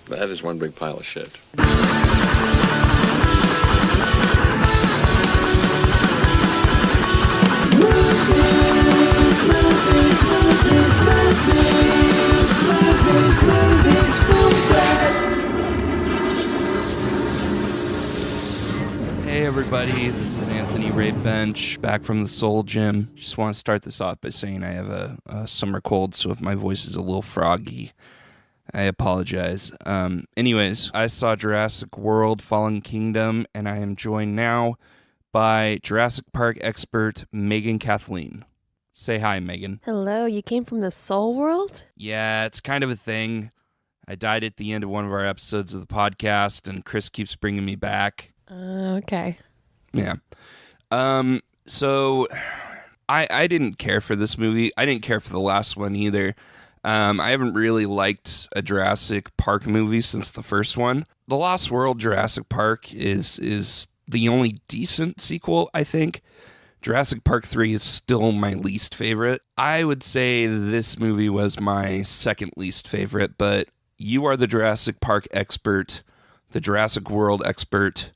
That is one big pile of shit. Hey everybody, this is Anthony Rapebench, back from the Soul Gym. Just want to start this off by saying I have a summer cold, so if my voice is a little froggy, I apologize. Anyways, I saw Jurassic World Fallen Kingdom, and I am joined now by Jurassic Park expert Megan Kathleen. Say hi, Megan. Hello, you came from the Soul World? Yeah, it's kind of a thing. I died at the end of one of our episodes of the podcast, and Chris keeps bringing me back. Okay. Yeah. So I didn't care for this movie. I didn't care for the last one either. I haven't really liked a Jurassic Park movie since the first one. The Lost World Jurassic Park is the only decent sequel, I think. Jurassic Park 3 is still my least favorite. I would say this movie was my second least favorite, but you are the Jurassic Park expert, the Jurassic World expert.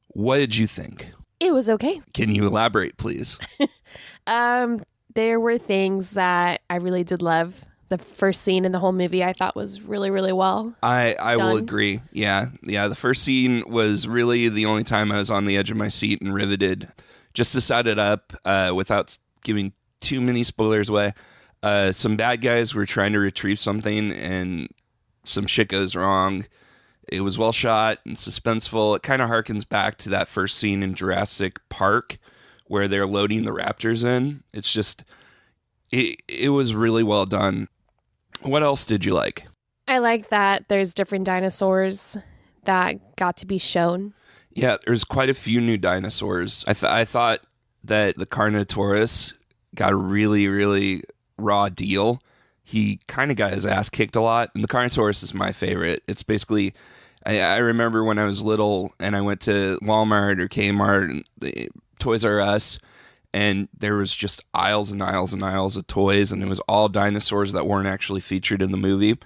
What did you think? It was okay. Can you elaborate, please? There were things that I really did love. The first scene in the whole movie I thought was really, really well I done. will agree. Yeah. The first scene was really the only time I was on the edge of my seat and riveted. Just to set it up, without giving too many spoilers away, some bad guys were trying to retrieve something and some shit goes wrong. It was well shot and suspenseful. It kind of harkens back to that first scene in Jurassic Park where they're loading the raptors in. It's just, it was really well done. What else did you like? I like that there's different dinosaurs that got to be shown. Yeah, there's quite a few new dinosaurs. I thought that the Carnotaurus got a really, really raw deal. He kind of got his ass kicked a lot, and the Carnotaurus is my favorite. It's basically, I remember when I was little and I went to Walmart or Kmart and Toys R Us, and there was just aisles and aisles and aisles of toys, and it was all dinosaurs that weren't actually featured in the movie.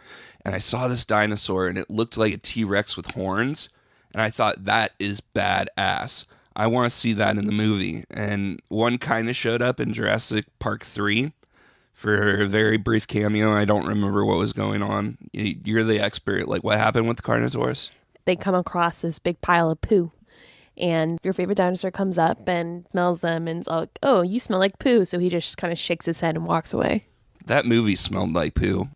And I saw this dinosaur, and it looked like a T-Rex with horns, and I thought, that is badass. I want to see that in the movie. And one kind of showed up in Jurassic Park 3 for a very brief cameo. I don't remember what was going on. You're the expert. Like, what happened with the Carnotaurus? They come across this big pile of poo. And your favorite dinosaur comes up and smells them and is like, oh, you smell like poo. So he just kind of shakes his head and walks away. That movie smelled like poo.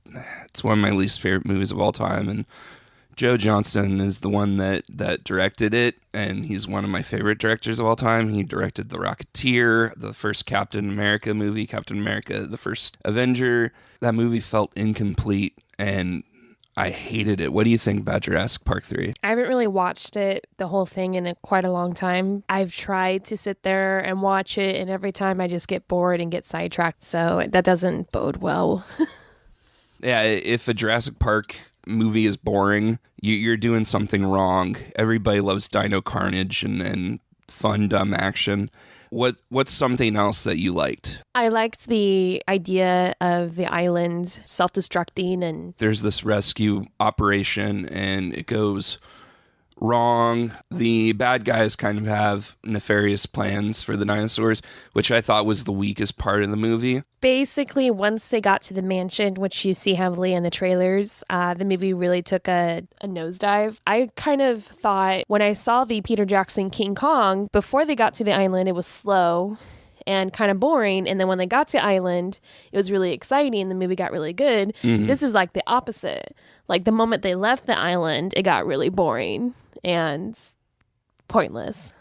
It's one of my least favorite movies of all time. And Joe Johnston is the one that directed it. And he's one of my favorite directors of all time. He directed The Rocketeer, the first Captain America movie, Captain America, the first Avenger. That movie felt incomplete and I hated it. What do you think about Jurassic Park 3? I haven't really watched it, the whole thing, in quite a long time. I've tried to sit there and watch it, and every time I just get bored and get sidetracked. So that doesn't bode well. Yeah, if a Jurassic Park movie is boring, you're doing something wrong. Everybody loves dino carnage and fun, dumb action. What's something else that you liked? I liked the idea of the island self-destructing, and there's this rescue operation and it goes wrong. The bad guys kind of have nefarious plans for the dinosaurs, which I thought was the weakest part of the movie. Basically, once they got to the mansion, which you see heavily in the trailers, the movie really took a nosedive. I kind of thought when I saw the Peter Jackson King Kong, before they got to the island, it was slow and kind of boring. And then when they got to island, it was really exciting. The movie got really good. Mm-hmm. This is like the opposite. Like the moment they left the island, it got really boring and pointless.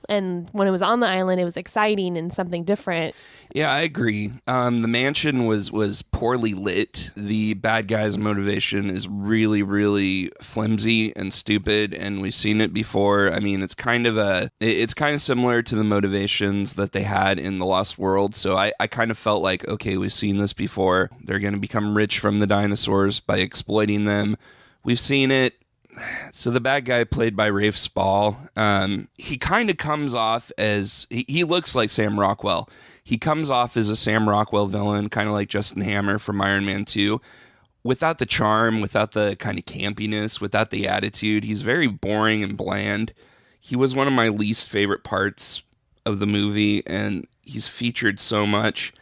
And when it was on the island, it was exciting and something different. Yeah, I agree. The mansion was poorly lit. The bad guy's motivation is really, really flimsy and stupid, and we've seen it before. I mean, it's kind of similar to the motivations that they had in The Lost World. So I kind of felt like, okay, we've seen this before. They're going to become rich from the dinosaurs by exploiting them. We've seen it. So the bad guy, played by Rafe Spall, he kind of comes off as, he looks like Sam Rockwell. He comes off as a Sam Rockwell villain, kind of like Justin Hammer from Iron Man 2. without the charm, without the kind of campiness, without the attitude. He's very boring and bland. He was one of my least favorite parts of the movie, and he's featured so much.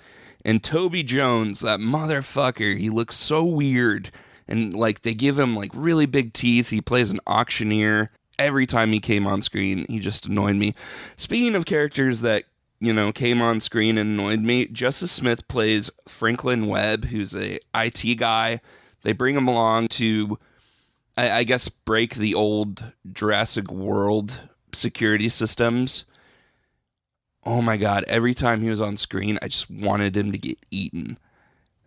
And Toby Jones, that motherfucker, he looks so weird. And, like, they give him, like, really big teeth. He plays an auctioneer. Every time he came on screen, he just annoyed me. Speaking of characters that, you know, came on screen and annoyed me, Justice Smith plays Franklin Webb, who's a IT guy. They bring him along to, I guess, break the old Jurassic World security systems. Oh my God, every time he was on screen, I just wanted him to get eaten.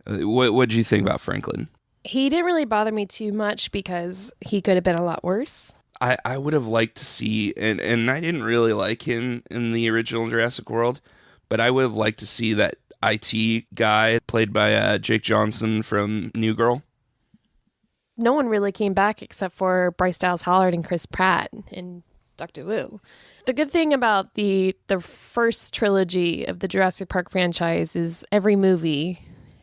What did you think about Franklin? He didn't really bother me too much because he could have been a lot worse. I would have liked to see, and I didn't really like him in the original Jurassic World, but I would have liked to see that IT guy played by Jake Johnson from New Girl. No one really came back except for Bryce Dallas Howard and Chris Pratt and Dr. Wu. The good thing about the first trilogy of the Jurassic Park franchise is every movie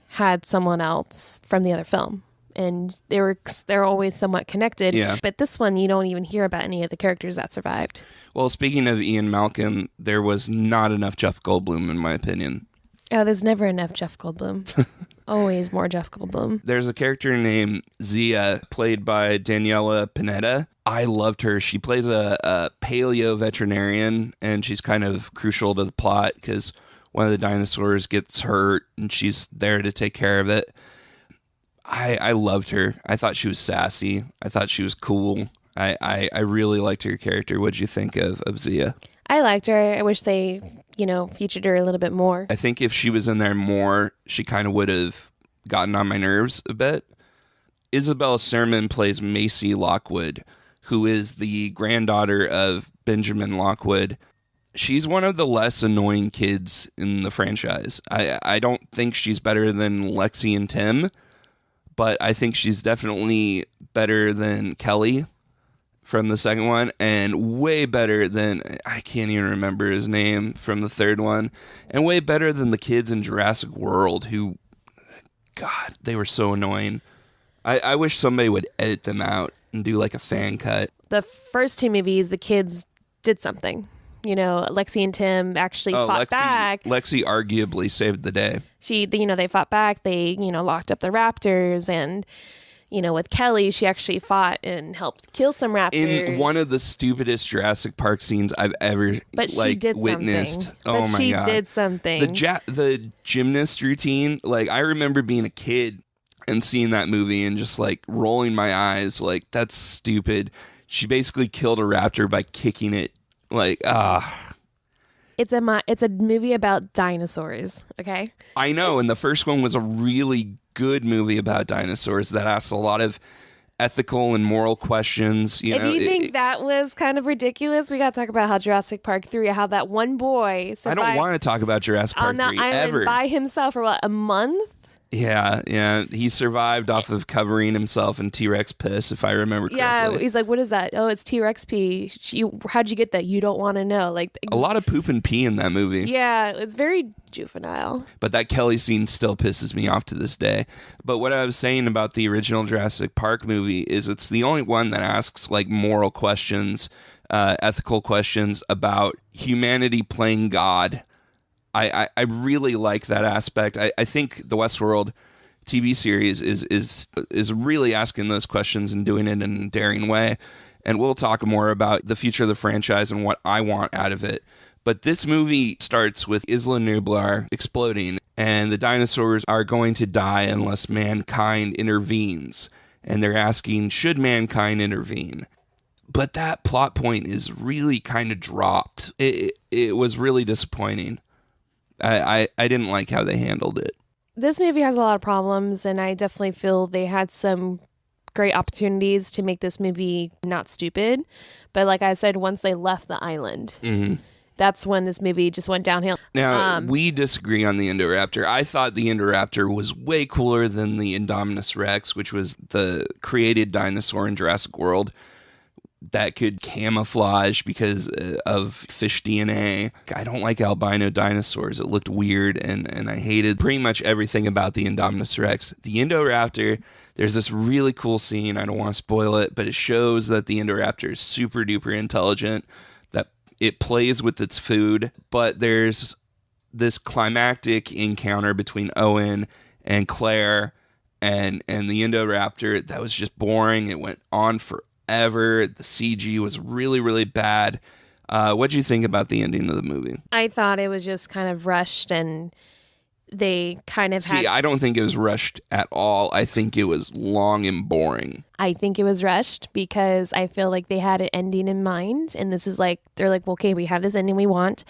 had someone else from the other film. And they're always somewhat connected. Yeah. But this one, you don't even hear about any of the characters that survived. Well, speaking of Ian Malcolm, there was not enough Jeff Goldblum, in my opinion. Oh, there's never enough Jeff Goldblum. Always more Jeff Goldblum. There's a character named Zia, played by Daniela Pineda. I loved her. She plays a paleo veterinarian, and she's kind of crucial to the plot because one of the dinosaurs gets hurt, and she's there to take care of it. I loved her. I thought she was sassy. I thought she was cool. I really liked her character. What'd you think of Zia? I liked her. I wish they, featured her a little bit more. I think if she was in there more, she kind of would have gotten on my nerves a bit. Isabella Sermon plays Maisie Lockwood, who is the granddaughter of Benjamin Lockwood. She's one of the less annoying kids in the franchise. I don't think she's better than Lexi and Tim, but I think she's definitely better than Kelly from the second one, and way better than, I can't even remember his name from the third one, and way better than the kids in Jurassic World who, God, they were so annoying. I wish somebody would edit them out and do like a fan cut. The first two movies, the kids did something. Lexi and Tim actually fought back. Lexi arguably saved the day. They fought back. They, locked up the raptors. And, with Kelly, she actually fought and helped kill some raptors. In one of the stupidest Jurassic Park scenes I've ever witnessed. Something. Oh my God. She did something. The gymnast routine, I remember being a kid and seeing that movie and just rolling my eyes that's stupid. She basically killed a raptor by kicking it. It's a movie about dinosaurs, okay? I know, and the first one was a really good movie about dinosaurs that asked a lot of ethical and moral questions. If you think that was kind of ridiculous, we got to talk about how Jurassic Park 3, how that one boy survived. I don't want to talk about Jurassic Park 3 on the island ever. By himself for a month? Yeah. He survived off of covering himself in T-Rex piss, if I remember correctly. Yeah, he's like, what is that? Oh, it's T-Rex pee. How'd you get that? You don't want to know. A lot of poop and pee in that movie. Yeah, it's very juvenile. But that Kelly scene still pisses me off to this day. But what I was saying about the original Jurassic Park movie is it's the only one that asks moral questions, ethical questions about humanity playing God. I really like that aspect. I think the Westworld TV series is really asking those questions and doing it in a daring way. And we'll talk more about the future of the franchise and what I want out of it. But this movie starts with Isla Nublar exploding, and the dinosaurs are going to die unless mankind intervenes. And they're asking, should mankind intervene? But that plot point is really kind of dropped. It was really disappointing. I didn't like how they handled it. This movie has a lot of problems, and I definitely feel they had some great opportunities to make this movie not stupid. But like I said, once they left the island, that's when this movie just went downhill. Now, we disagree on the Indoraptor. I thought the Indoraptor was way cooler than the Indominus Rex, which was the created dinosaur in Jurassic World. that could camouflage because of fish DNA. I don't like albino dinosaurs. It looked weird, and I hated pretty much everything about the Indominus Rex. The Indoraptor, there's this really cool scene. I don't want to spoil it, but it shows that the Indoraptor is super duper intelligent, that it plays with its food, but there's this climactic encounter between Owen and Claire and the Indoraptor that was just boring. It went on forever. The CG was really, really bad. What do you think about the ending of the movie? I thought it was just kind of rushed, and they kind of See, I don't think it was rushed at all. I think it was long and boring. I think it was rushed because I feel like they had an ending in mind, and this is like, they're like, well, okay, we have this ending we want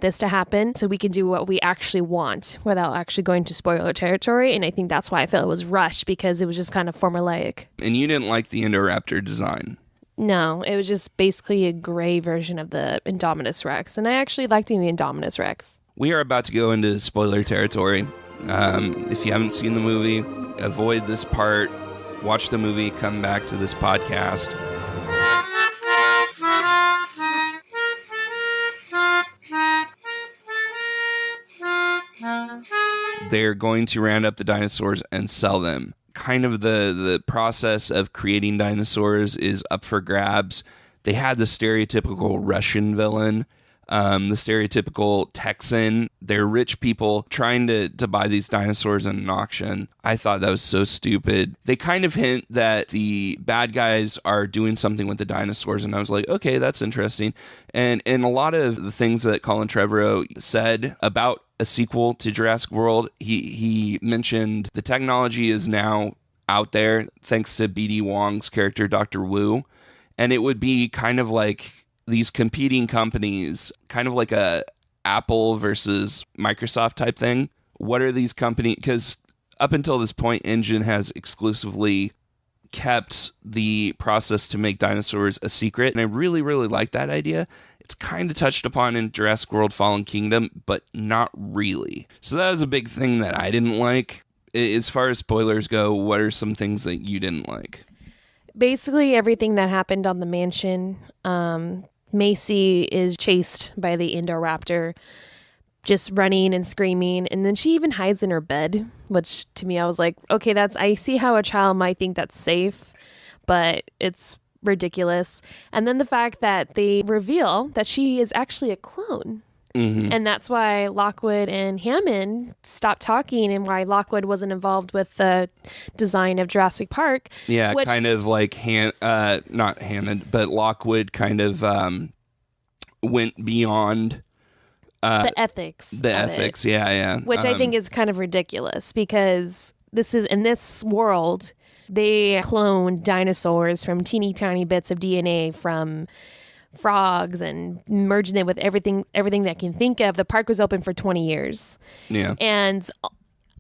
this to happen so we can do what we actually want without actually going to spoiler territory. And I think that's why I felt it was rushed, because it was just kind of formulaic. And you didn't like the Indoraptor design? No, it was just basically a gray version of the Indominus Rex, and I actually liked the Indominus Rex. We are about to go into spoiler territory. If you haven't seen the movie, avoid this part. Watch the movie, come back to this podcast. They're going to round up the dinosaurs and sell them. Kind of the process of creating dinosaurs is up for grabs. They had the stereotypical Russian villain, the stereotypical Texan. They're rich people trying to buy these dinosaurs in an auction. I thought that was so stupid. They kind of hint that the bad guys are doing something with the dinosaurs, and I was like, okay, that's interesting. And a lot of the things that Colin Trevorrow said about a sequel to Jurassic World, he mentioned the technology is now out there thanks to B.D. Wong's character, Dr. Wu, and it would be kind of like these competing companies, kind of like a Apple versus Microsoft type thing. What are these companies? Because up until this point, Engine has exclusively kept the process to make dinosaurs a secret, and I really, really like that idea. It's kind of touched upon in Jurassic World Fallen Kingdom, but not really. So that was a big thing that I didn't like. As far as spoilers go, what are some things that you didn't like? Basically everything that happened on the mansion. Maisie is chased by the Indoraptor, just running and screaming, and then she even hides in her bed, which to me I was like, okay, I see how a child might think that's safe, but it's ridiculous. And then the fact that they reveal that she is actually a clone. Mm-hmm. And that's why Lockwood and Hammond stopped talking, and why Lockwood wasn't involved with the design of Jurassic Park. Yeah, kind of like not Hammond, but Lockwood kind of went beyond the ethics. Yeah. Which I think is kind of ridiculous, because this is, in this world, they cloned dinosaurs from teeny tiny bits of DNA from frogs and merging it with everything that can think of. The park was open for 20 years. Yeah. And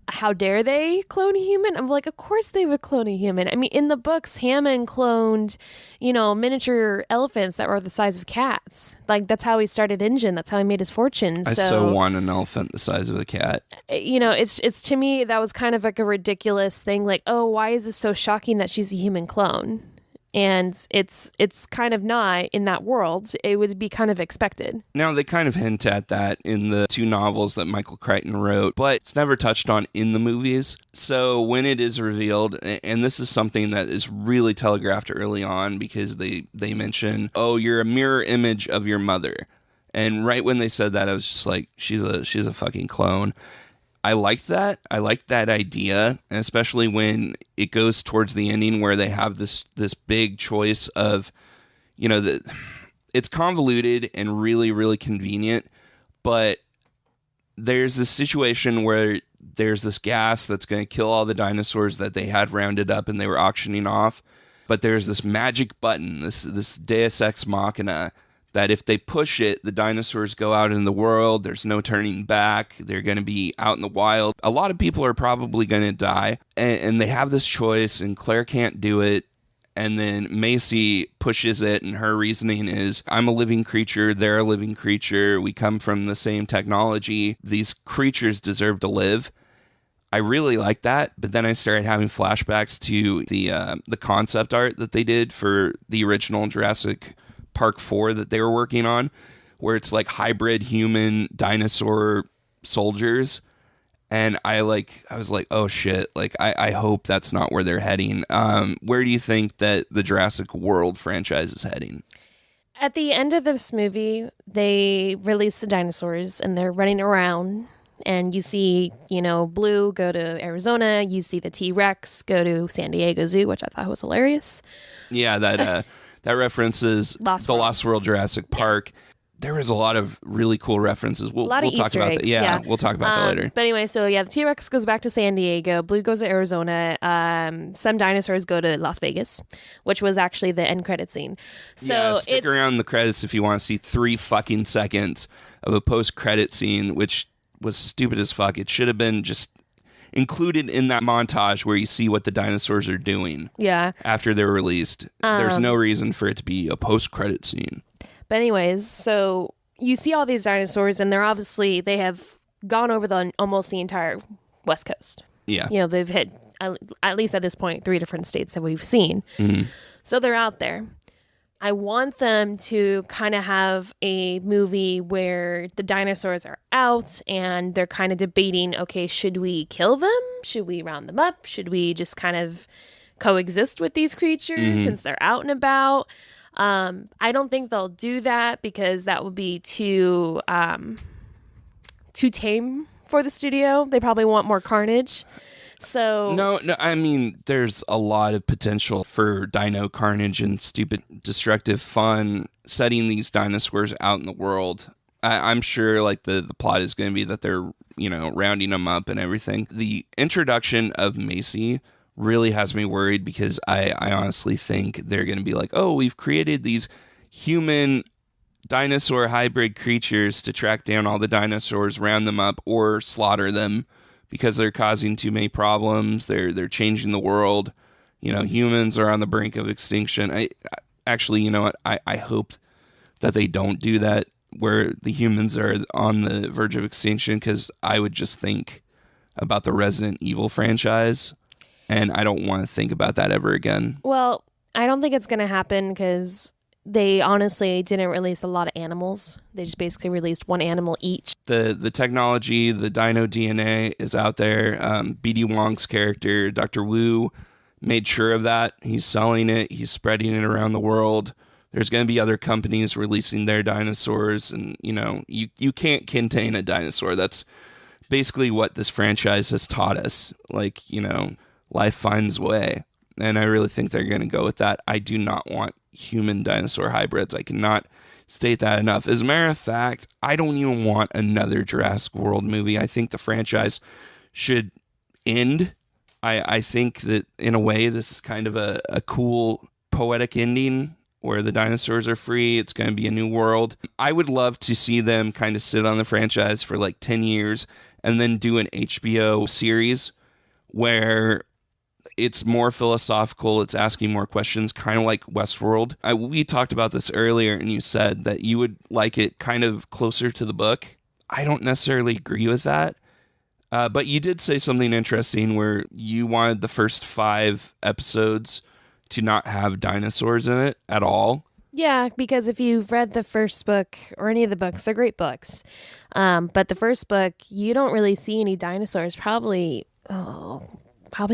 how dare they clone a human? I'm like, of course they would clone a human. I mean, in the books, Hammond cloned, miniature elephants that were the size of cats. Like, that's how he started Engine. That's how he made his fortune. I so want an elephant the size of a cat. It's to me, that was kind of like a ridiculous thing. Like, oh, why is this so shocking that she's a human clone? And it's kind of not in that world. It would be kind of expected. Now, they kind of hint at that in the 2 novels that Michael Crichton wrote, but it's never touched on in the movies. So when it is revealed, and this is something that is really telegraphed early on, because they mention, oh, you're a mirror image of your mother. And right when they said that, I was just like, she's a fucking clone. I liked that. I liked that idea, especially when it goes towards the ending where they have this big choice of, it's convoluted and really, really convenient, but there's this situation where there's this gas that's going to kill all the dinosaurs that they had rounded up and they were auctioning off, but there's this magic button, this Deus Ex Machina, that if they push it, the dinosaurs go out in the world. There's no turning back. They're going to be out in the wild. A lot of people are probably going to die. And they have this choice, and Claire can't do it. And then Maisie pushes it, and her reasoning is, I'm a living creature. They're a living creature. We come from the same technology. These creatures deserve to live. I really liked that, but then I started having flashbacks to the concept art that they did for the original Jurassic Park 4 that they were working on, where it's like hybrid human dinosaur soldiers. And I was like, oh shit, like I hope that's not where they're heading. Where do you think that the Jurassic World franchise is heading? At the end of this movie, they release the dinosaurs and they're running around. And you see, Blue go to Arizona. You see the T-Rex go to San Diego Zoo, which I thought was hilarious. Yeah, that references the Lost World Jurassic Park. Yeah. There was a lot of really cool references. We'll talk Easter about eggs, that. Yeah, we'll talk about that later. But anyway, so the T-Rex goes back to San Diego. Blue goes to Arizona. Some dinosaurs go to Las Vegas, which was actually the end credit scene. So stick around the credits if you want to see 3 fucking seconds of a post-credit scene, which was stupid as fuck. It should have been just included in that montage where you see what the dinosaurs are doing. Yeah. After they're released. There's no reason for it to be a post-credit scene. But anyways, so you see all these dinosaurs, and they have gone over almost the entire West Coast. Yeah. They've hit, at least at this point, 3 different states that we've seen. Mm-hmm. So they're out there. I want them to kind of have a movie where the dinosaurs are out and they're kind of debating, okay, should we kill them? Should we round them up? Should we just kind of coexist with these creatures since they're out and about? I don't think they'll do that because that would be too tame for the studio. They probably want more carnage. So no, I mean, there's a lot of potential for dino carnage and stupid, destructive fun setting these dinosaurs out in the world. I'm sure like the plot is going to be that they're, rounding them up and everything. The introduction of Maisie really has me worried because I honestly think they're going to be like, oh, we've created these human dinosaur hybrid creatures to track down all the dinosaurs, round them up, or slaughter them because they're causing too many problems. They're changing the world. Humans are on the brink of extinction. I actually, I hope that they don't do that where the humans are on the verge of extinction, because I would just think about the Resident Evil franchise. And I don't want to think about that ever again. Well, I don't think it's going to happen because they honestly didn't release a lot of animals. They just basically released 1 animal each. The technology, the dino DNA is out there. B.D. Wong's character, Dr. Wu, made sure of that. He's selling it. He's spreading it around the world. There's going to be other companies releasing their dinosaurs. And, you can't contain a dinosaur. That's basically what this franchise has taught us. Like, life finds a way. And I really think they're going to go with that. I do not want human dinosaur hybrids. I cannot state that enough. As a matter of fact, I don't even want another Jurassic World movie. I think the franchise should end. I think that in a way this is kind of a cool poetic ending where the dinosaurs are free. It's going to be a new world. I would love to see them kind of sit on the franchise for like 10 years and then do an HBO series where it's more philosophical. It's asking more questions, kind of like Westworld. We talked about this earlier, and you said that you would like it kind of closer to the book. I don't necessarily agree with that. But you did say something interesting where you wanted the first 5 episodes to not have dinosaurs in it at all. Yeah, because if you've read the first book or any of the books, they're great books. But the first book, you don't really see any dinosaurs. Probably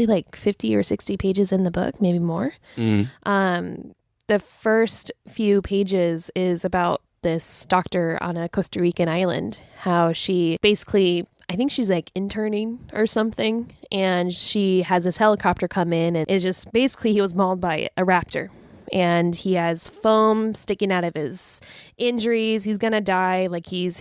like 50 or 60 pages in the book, maybe more. The first few pages is about this doctor on a Costa Rican island, how she basically, I think she's like interning or something, and she has this helicopter come in, and it's just basically he was mauled by a raptor. And he has foam sticking out of his injuries. He's going to die. Like he's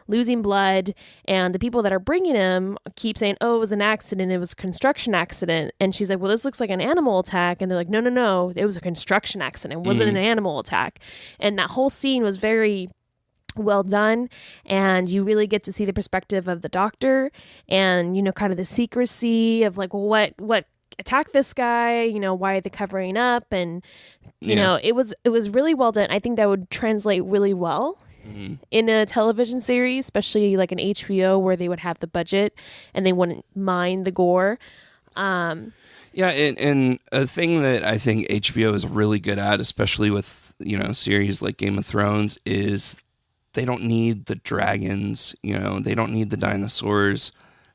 losing blood. And the people that are bringing him keep saying, oh, it was an accident. It was a construction accident. And she's like, well, this looks like an animal attack. And they're like, no. It was a construction accident. It wasn't an animal attack. And that whole scene was very well done, and you really get to see the perspective of the doctor and, kind of the secrecy of like, what attacked this guy, why are they covering up? And, it was really well done. I think that would translate really well in a television series, especially like an HBO where they would have the budget and they wouldn't mind the gore. Yeah, and a thing that I think HBO is really good at, especially with, series like Game of Thrones, is they don't need the dragons, they don't need the dinosaurs,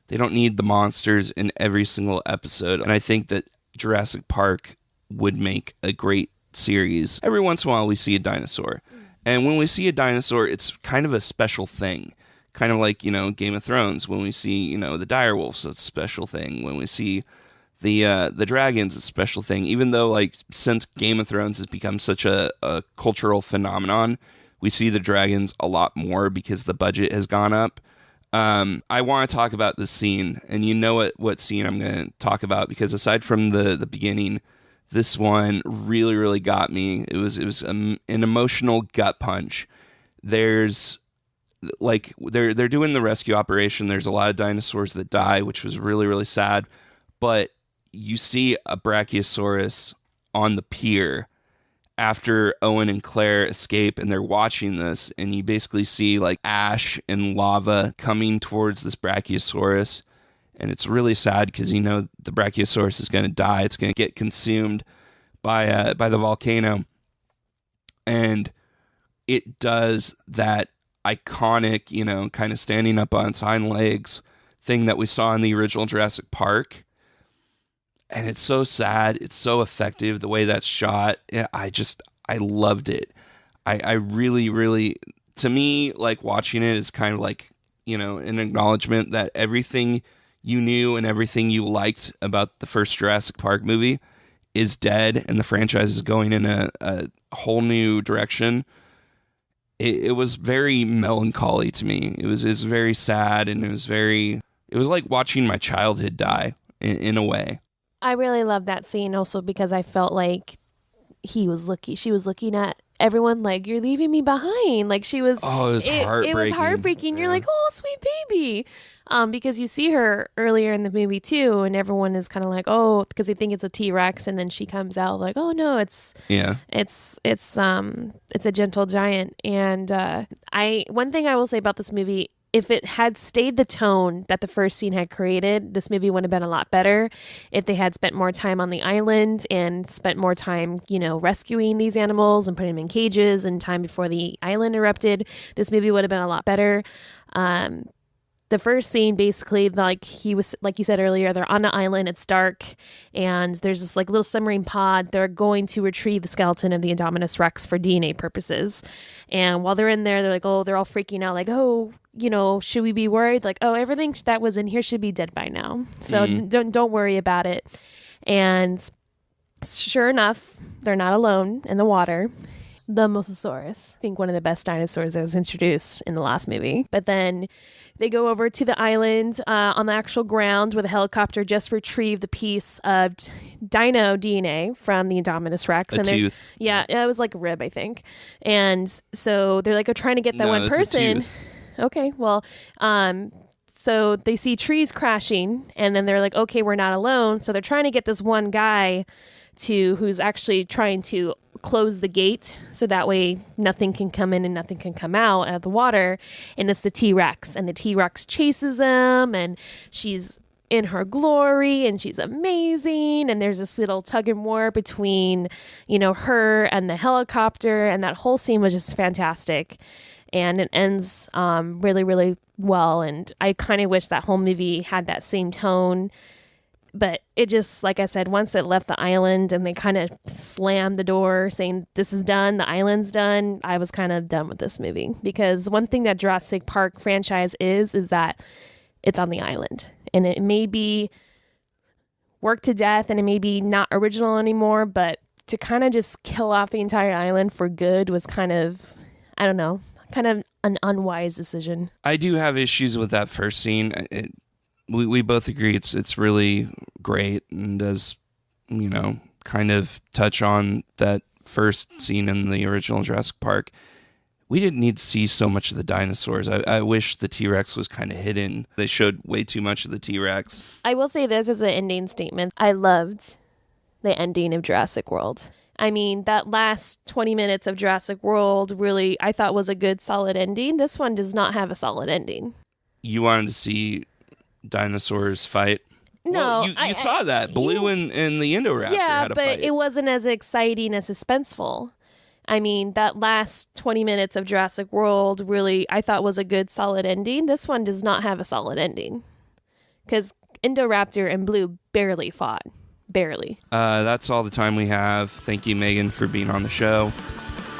they don't need the monsters in every single episode. And I think that Jurassic Park would make a great series. Every once in a while we see a dinosaur. And when we see a dinosaur, it's kind of a special thing. Kind of like, Game of Thrones, when we see, the direwolves, it's a special thing. When we see the dragons, it's a special thing. Even though, like, since Game of Thrones has become such a cultural phenomenon, we see the dragons a lot more because the budget has gone up. I want to talk about this scene, and you know what scene I'm going to talk about, because aside from the beginning, this one really, really got me. It was an emotional gut punch. There's like they're doing the rescue operation. There's a lot of dinosaurs that die, which was really, really sad. But you see a Brachiosaurus on the pier after Owen and Claire escape, and they're watching this, and you basically see like ash and lava coming towards this Brachiosaurus. And it's really sad because the Brachiosaurus is going to die. It's going to get consumed by the volcano. And it does that iconic, kind of standing up on its hind legs thing that we saw in the original Jurassic Park. And it's so sad. It's so effective, the way that's shot. I loved it. I really, really, to me, like, watching it is kind of like, an acknowledgement that everything you knew and everything you liked about the first Jurassic Park movie is dead, and the franchise is going in a whole new direction. It was very melancholy to me. It was very sad, and it was like watching my childhood die in a way. I really love that scene also because I felt like she was looking at everyone like, you're leaving me behind. Like, she was, it was heartbreaking. It was heartbreaking. Yeah. You're like, oh, sweet baby. Because you see her earlier in the movie too, and everyone is kind of like, oh, because they think it's a T-Rex, and then she comes out like, oh no, it's a gentle giant. And one thing I will say about this movie, if it had stayed the tone that the first scene had created, this movie would have been a lot better. If they had spent more time on the island and spent more time, rescuing these animals and putting them in cages and time before the island erupted, this movie would have been a lot better. The first scene, basically, like you said earlier, they're on the island, it's dark, and there's this like little submarine pod. They're going to retrieve the skeleton of the Indominus Rex for DNA purposes. And while they're in there, they're like, oh, they're all to like, oh, should we be worried? Like, oh, everything that was in here should be dead by now. So don't worry about it. And sure enough, they're not alone in the water. The Mosasaurus, I think one of the best dinosaurs that was introduced in the last movie. But then they go over to the island on the actual ground where the helicopter just retrieved the piece of dino DNA from the Indominus Rex. A tooth. Yeah, it was like a rib, I think. And so they're like, trying to get that one person. Okay, well, so they see trees crashing, and then they're like, okay, we're not alone. So they're trying to get this one guy who's actually trying to close the gate so that way nothing can come in and nothing can come out of the water. And it's the T-Rex, and the T-Rex chases them, and she's in her glory and she's amazing. And there's this little tug and war between, her and the helicopter. And that whole scene was just fantastic. And it ends really, really well. And I kind of wish that whole movie had that same tone. But it just, like I said, once it left the island and they kind of slammed the door saying, this is done, the island's done, I was kind of done with this movie. Because one thing that Jurassic Park franchise is that it's on the island. And it may be worked to death and it may be not original anymore, but to kind of just kill off the entire island for good was kind of, I don't know, kind of an unwise decision. I do have issues with that first scene. We both agree it's really great and does, kind of touch on that first scene in the original Jurassic Park. We didn't need to see so much of the dinosaurs. I wish the T-Rex was kind of hidden. They showed way too much of the T-Rex. I will say this as an ending statement. I loved the ending of Jurassic World. I mean, that last 20 minutes of Jurassic World really, I thought was a good, solid ending. This one does not have a solid ending. You wanted to see dinosaurs fight? No. Well, you saw that. Blue and the Indoraptor had a fight. But it wasn't as exciting as suspenseful. I mean, that last 20 minutes of Jurassic World really, I thought was a good, solid ending. This one does not have a solid ending. Because Indoraptor and Blue barely fought. Barely. That's all the time we have. Thank you, Megan, for being on the show.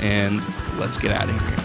And let's get out of here.